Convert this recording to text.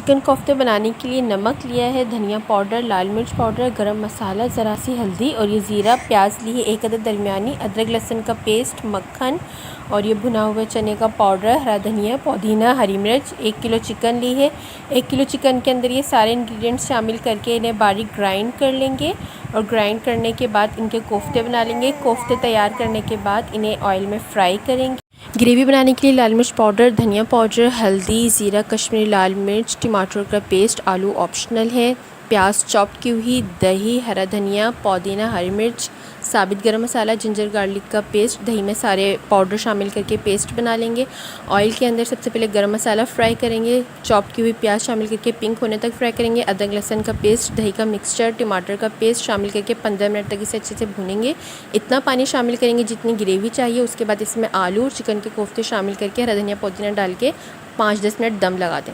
Chicken कोफ्ते बनाने के लिए नमक लिया है, धनिया पाउडर, लाल मिर्च पाउडर, गरम मसाला, ज़रा सी हल्दी और ये ज़ीरा, प्याज ली है एक अदद दरमियानी, अदरक लहसुन का पेस्ट, मक्खन और ये भुना हुआ चने का पाउडर, हरा धनिया, पुदीना, हरी मिर्च। 1 किलो चिकन ली है। 1 किलो चिकन के अंदर ये सारे इंग्रेडिएंट्स शामिल करके इन्हें बारीक ग्राइंड कर लेंगे और ग्राइंड करने के बाद इनके कोफ्ते बना लेंगे। कोफ्ते तैयार करने के बाद इन्हें ऑयल में फ्राई करेंगे। ग्रेवी बनाने के लिए लाल मिर्च पाउडर, धनिया पाउडर, हल्दी, ज़ीरा, कश्मीरी लाल मिर्च, टमाटर का पेस्ट, आलू ऑप्शनल है, प्याज चॉप की हुई, दही, हरा धनिया, पुदीना, हरी मिर्च, साबित गरम मसाला, जिंजर गार्लिक का पेस्ट। दही में सारे पाउडर शामिल करके पेस्ट बना लेंगे। ऑयल के अंदर सबसे पहले गरम मसाला फ्राई करेंगे, चॉप की हुई प्याज शामिल करके पिंक होने तक फ्राई करेंगे। अदरक लहसुन का पेस्ट, दही का मिक्सचर, टमाटर का पेस्ट शामिल करके 15 मिनट तक इसे अच्छे से भूनेंगे। इतना पानी शामिल करेंगे जितनी ग्रेवी चाहिए। उसके बाद इसमें आलू और चिकन के कोफ्ते शामिल करके हरा धनिया पुदीना डाल के 5-10 मिनट दम लगा दें।